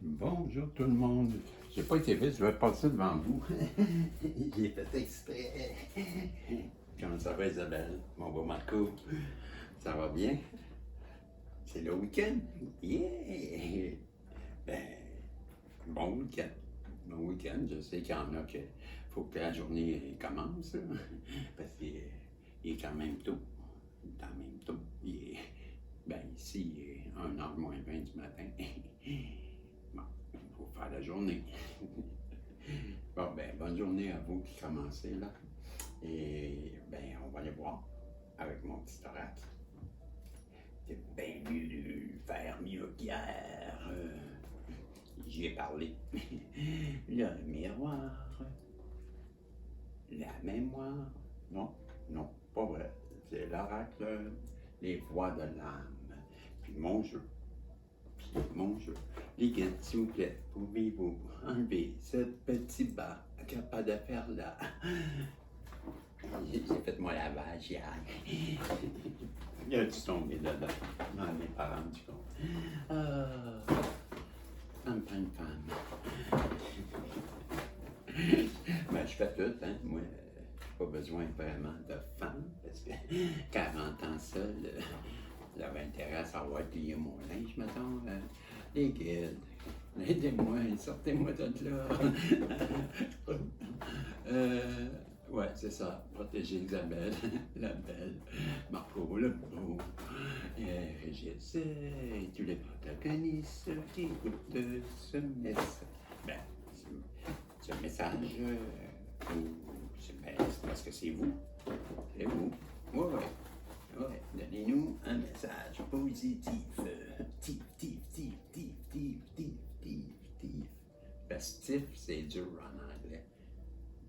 Bonjour tout le monde. J'ai pas été vite, je vais passer devant vous. J'ai fait exprès. Comment ça va Isabelle? Mon beau Marco? Ça va bien? C'est le week-end? Yeah! Ben, bon week-end. Bon week-end. Je sais qu'il y en a que faut que la journée commence, là, parce qu'il est quand même tôt. Il est quand même tôt. Ben ici, il est 1h moins 20 du matin. Bon, il faut faire la journée. Bon, ben, bonne journée à vous qui commencez là. Et, ben, on va aller voir avec mon petit oracle. C'est bien mieux de faire mieux qu'hier. J'y ai parlé. Le miroir. La mémoire. Non, non, pas vrai. C'est l'oracle, les voix de l'âme. Puis mon jeu. Mon jeu. Les gars, s'il vous plaît, pouvez-vous enlever ce petit bas capable de faire là? J'ai fait mon lavage hier. Il a dû tomber dedans. Non, mes parents du compte. Femme, femme, femme. Ben, je fais tout, hein. Moi, j'ai pas besoin vraiment de femme, parce que 40 ans seul, j'avais intérêt à savoir plier mon linge, mettons. Les guides, aidez-moi, sortez-moi de là. Ouais, c'est ça. Protéger Isabelle, la belle, Marco le beau, Régis et tous les protagonistes qui écoutent ce message. Ben, ce message, ben, c'est parce que c'est vous. C'est vous. Ouais. Ouais, donnez-nous un message positif. Festif, c'est dur en anglais.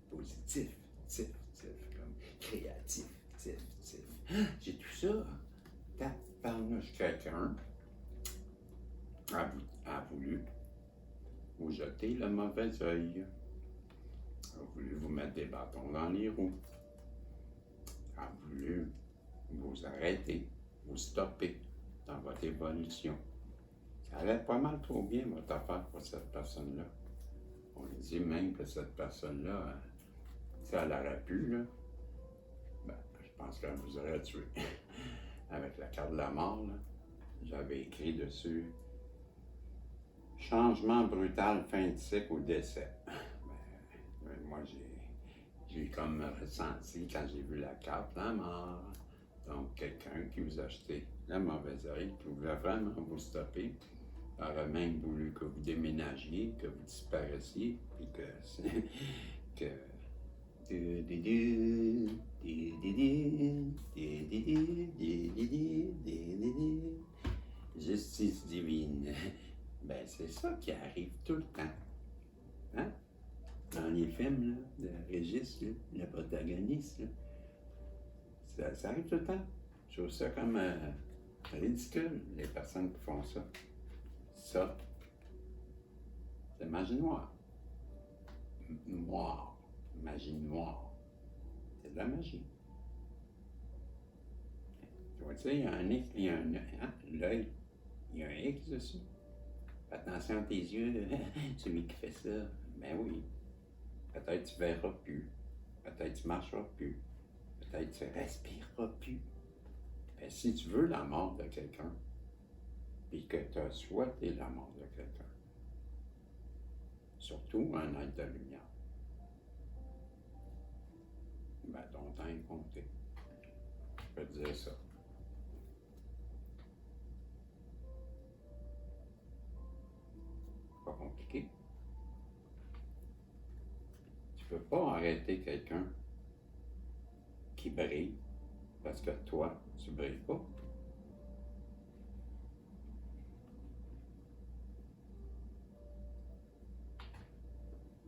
Positif, tif, comme créatif, tif. J'ai tout ça. Tabarnouche, quelqu'un a voulu vous jeter le mauvais œil. A voulu vous mettre des bâtons dans les roues. A voulu vous arrêter, vous stopper dans votre évolution. Ça allait pas mal trop bien, votre affaire, pour cette personne-là. On dit même que cette personne-là, si elle aurait pu, là, ben, je pense qu'elle vous aurait tué. Avec la carte de la mort, là, j'avais écrit dessus « Changement brutal, fin de cycle ou décès ». Moi, j'ai comme ressenti quand j'ai vu la carte, la mort. Donc, quelqu'un qui vous a jeté la mauvaise oeil, qui voulait vraiment vous stopper, aurait même voulu que vous déménagiez, que vous disparaissiez, puis que justice divine. Ben, c'est ça qui arrive tout le temps. Hein? Dans les films là, de Régis, là, le protagoniste, là, ça arrive tout le temps. Je trouve ça comme ridicule, les personnes qui font ça. Ça, c'est magie noire. Noire. Magie noire. C'est de la magie. Tu vois, tu sais, il y a un X, il y a un, hein, l'œil, il y a un X dessus. Fais attention à tes yeux, celui qui fait ça. Ben oui. Peut-être tu verras plus. Peut-être tu marcheras plus. Peut-être tu respireras plus. Ben, si tu veux la mort de quelqu'un, puis que tu as souhaité la mort de quelqu'un, surtout un être de lumière, ben ton temps est compté. Je peux te dire ça. Pas compliqué. Tu peux pas arrêter quelqu'un qui brille parce que toi, tu brilles pas.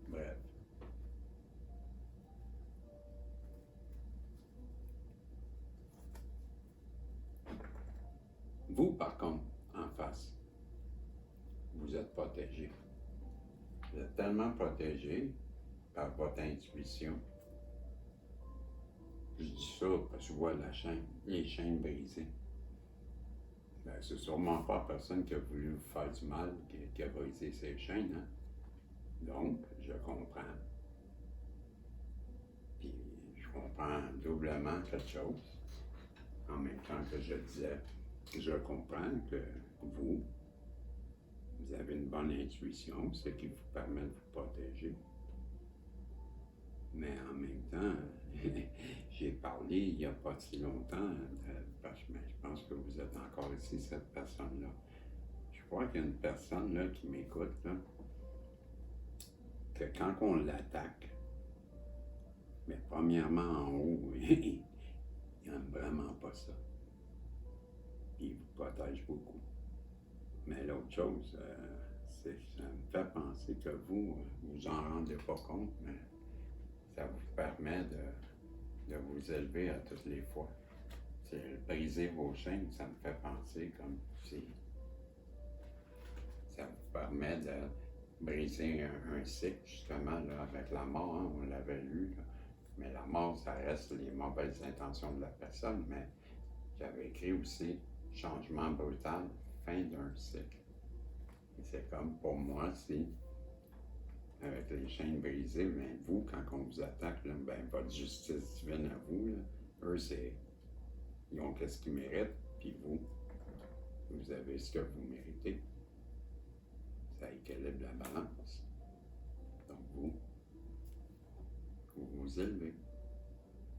Bref. Vous, par contre, en face, vous êtes protégé. Vous êtes tellement protégé par votre intuition. Je dis ça parce que je vois la chaîne, les chaînes brisées. Ben, c'est sûrement pas la personne qui a voulu vous faire du mal, qui a brisé ses chaînes, hein? Donc, je comprends. Puis, je comprends doublement quelque chose. En même temps que je disais, je comprends que vous avez une bonne intuition, ce qui vous permet de vous protéger. Mais en même temps, j'ai parlé il n'y a pas si longtemps, parce que je pense que vous êtes encore ici, cette personne-là. Je crois qu'il y a une personne là, qui m'écoute, là, que quand on l'attaque, mais premièrement en haut, il n'aime vraiment pas ça. Il vous protège beaucoup. Mais l'autre chose, c'est que ça me fait penser que vous en rendez pas compte, mais ça vous permet de vous élever à toutes les fois. C'est briser vos chaînes, ça me fait penser comme si ça vous permet de briser un cycle, justement, là, avec la mort, hein, on l'avait lu, là. Mais la mort, ça reste les mauvaises intentions de la personne, mais j'avais écrit aussi changement brutal, fin d'un cycle. Et c'est comme pour moi, si avec les chaînes brisées, ben vous, quand on vous attaque, là, ben votre justice divine à vous, là, eux, ils ont qu'est-ce qu'ils méritent, puis vous avez ce que vous méritez. Ça équilibre la balance. Donc vous vous élevez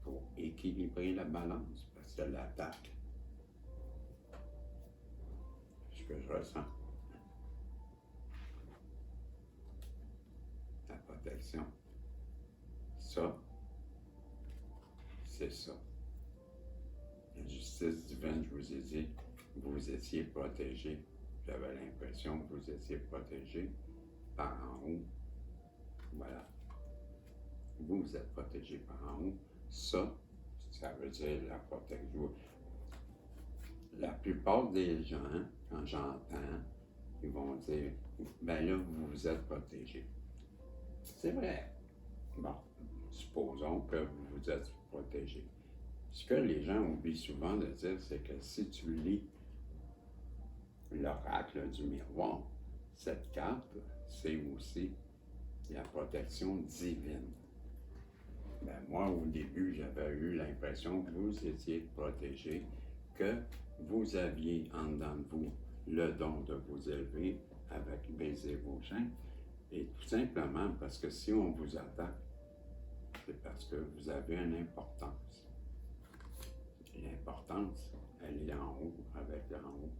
pour équilibrer la balance, parce que l'attaque, ce que je ressens, la protection, ça, c'est ça. La justice divine, je vous ai dit, vous étiez protégé. J'avais l'impression que vous étiez protégé par en haut. Voilà. Vous êtes protégé par en haut. Ça veut dire la protection. La plupart des gens, quand j'entends, ils vont dire, ben là, vous vous êtes protégé. C'est vrai. Bon, supposons que vous vous êtes protégé. Ce que les gens oublient souvent de dire, c'est que si tu lis l'oracle du miroir, cette carte, c'est aussi la protection divine. Ben moi, au début, j'avais eu l'impression que vous étiez protégé, que vous aviez en dedans de vous le don de vous élever avec baiser vos chaînes, et tout simplement parce que si on vous attaque, c'est parce que vous avez une importance. L'importance, elle est en haut, avec en haut.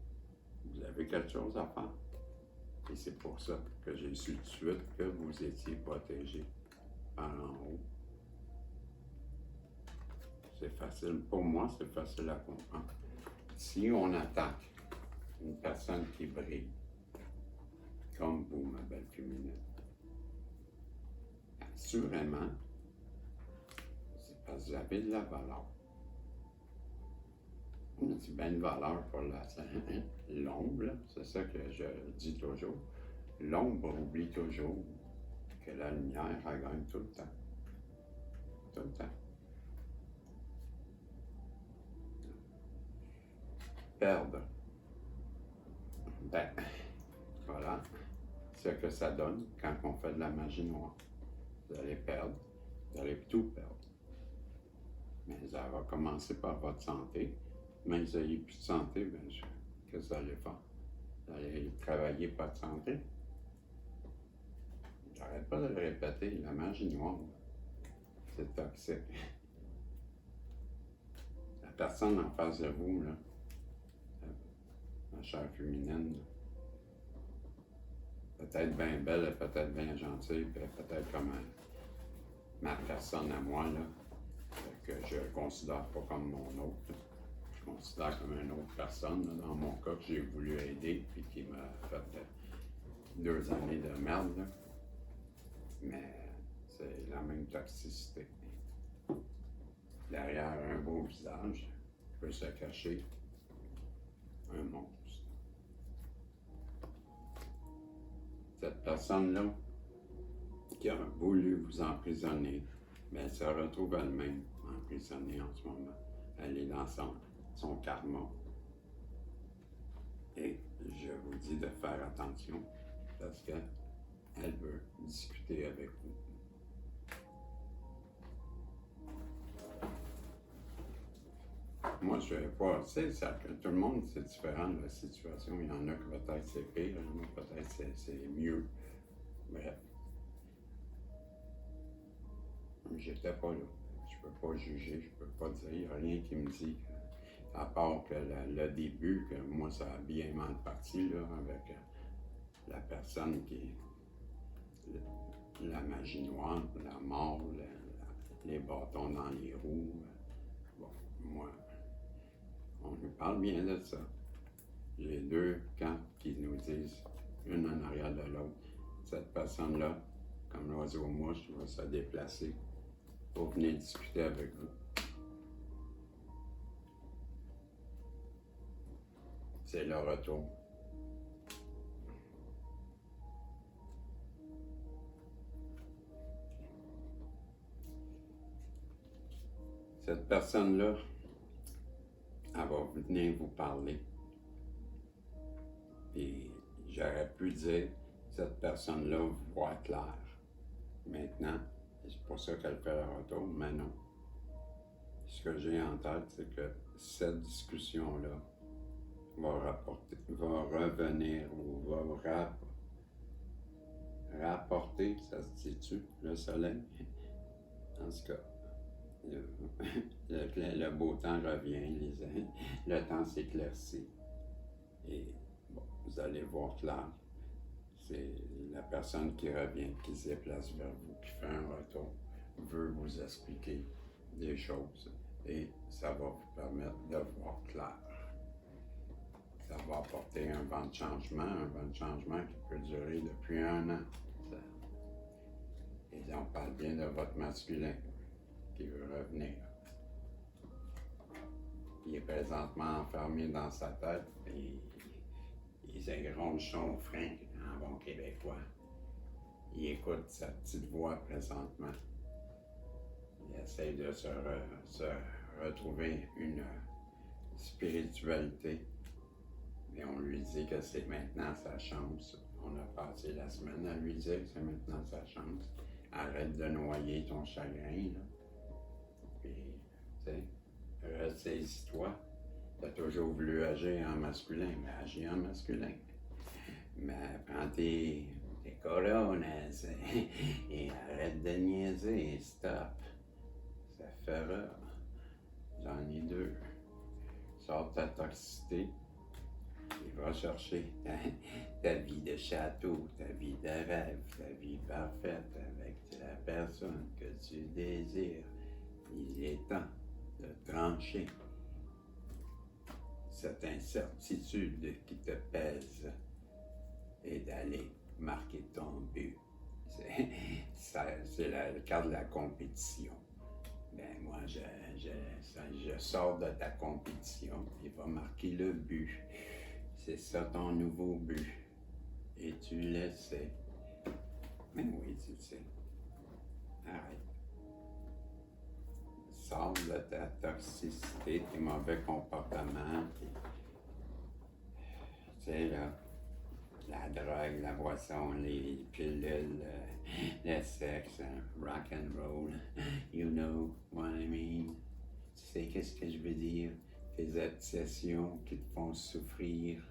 Vous avez quelque chose à faire. Et c'est pour ça que j'ai su tout de suite que vous étiez protégé par en haut. C'est facile, pour moi, c'est facile à comprendre. Si on attaque une personne qui brille, comme vous, ma belle féminine, assurément, c'est parce que vous avez de la valeur. C'est bien une valeur pour l'ombre, c'est ça que je dis toujours. L'ombre oublie toujours que la lumière, elle gagne tout le temps. Tout le temps. Perdre. Ben, voilà. Ce que ça donne quand on fait de la magie noire. Vous allez perdre. Vous allez tout perdre. Mais ça va commencer par votre santé. Mais vous n'avez plus de santé, ben, qu'est-ce que vous allez faire? Vous allez travailler pas de santé? J'arrête pas de le répéter, la magie noire, c'est toxique. La personne en face de vous, là, la chair féminine, peut-être bien belle, peut-être bien gentille, peut-être comme ma personne à moi, là, que je ne considère pas comme mon autre. Je considère comme une autre personne, là, dans mon cas, que j'ai voulu aider, puis qui m'a fait 2 années de merde, là. Mais c'est la même toxicité. Derrière un beau visage, peut se cacher un monstre. Cette personne-là, qui a voulu vous emprisonner, mais elle se retrouve elle-même emprisonnée en ce moment. Elle est dans son karma. Et je vous dis de faire attention parce qu'elle veut discuter avec vous. Moi, je ne vais pas, tu sais, tout le monde, c'est différent de la situation. Il y en a que peut-être c'est pire, il y en a peut-être c'est mieux. Bref. J'étais pas là. Je peux pas juger, je peux pas dire, il n'y a rien qui me dit à part que le début, que moi ça a bien mal parti là, avec la personne qui la magie noire, la mort, les bâtons dans les roues. Bon, moi, on nous parle bien de ça. J'ai deux camps qui nous disent, une en arrière de l'autre, cette personne-là, comme l'oiseau mouche, va se déplacer pour venir discuter avec vous. C'est le retour. Cette personne-là, elle va venir vous parler. Et j'aurais pu dire, cette personne-là voit clair. Maintenant, c'est pour ça qu'elle fait le retour, mais non. Ce que j'ai en tête, c'est que cette discussion-là va revenir ou va rapporter, ça se dit-tu, le soleil? En tout cas, le beau temps revient, le temps s'éclaircit. Et bon, vous allez voir clair. C'est la personne qui revient, qui se déplace vers vous, qui fait un retour, veut vous expliquer des choses et ça va vous permettre de voir clair. Ça va apporter un vent de changement qui peut durer depuis 1 an. Et on parle bien de votre masculin qui veut revenir. Il est présentement enfermé dans sa tête et il s'égronge son frein en bon québécois. Il écoute sa petite voix présentement. Il essaie de se retrouver une spiritualité. Et on lui dit que c'est maintenant sa chance. On a passé la semaine à lui dire que c'est maintenant sa chance. Arrête de noyer ton chagrin, là. Puis, tu sais, ressaisis-toi. Tu as toujours voulu agir en masculin, mais agis en masculin. Mais prends tes coronas et arrête de niaiser, stop. Ça fera. J'en ai 2. Sors ta toxicité. Et va chercher ta vie de château, ta vie de rêve, ta vie parfaite avec la personne que tu désires. Il est temps de trancher cette incertitude qui te pèse et d'aller marquer ton but. C'est le cadre de la compétition. Ben moi, je sors de ta compétition et va marquer le but. C'est ça ton nouveau but. Et tu le sais. Mais oui, tu le sais. Arrête. Sors de ta toxicité, tes mauvais comportements. Tu sais, là, la drogue, la boisson, les pilules, le sexe, rock and roll. You know what I mean? Tu sais qu'est-ce que je veux dire? Tes obsessions qui te font souffrir.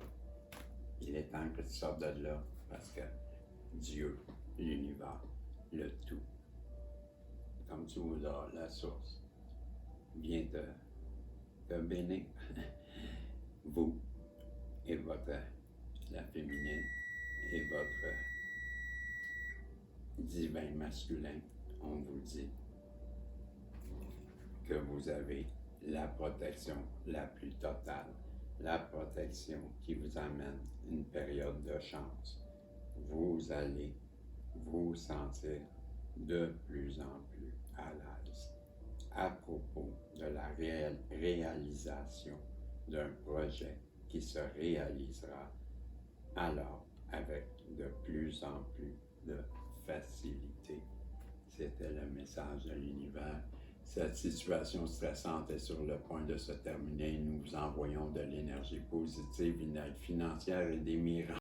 Il est temps que tu sortes de là parce que Dieu, l'univers, le tout, comme tu voudras, la source, vient te bénir. Vous et la féminine et votre divin masculin, on vous dit que vous avez la protection la plus totale, la protection qui vous amène une période de chance. Vous allez vous sentir de plus en plus à l'aise à propos de la réalisation d'un projet qui se réalisera alors avec de plus en plus de facilité. C'était le message de l'univers. Cette situation stressante est sur le point de se terminer. Nous vous envoyons de l'énergie positive, une aide financière et des miracles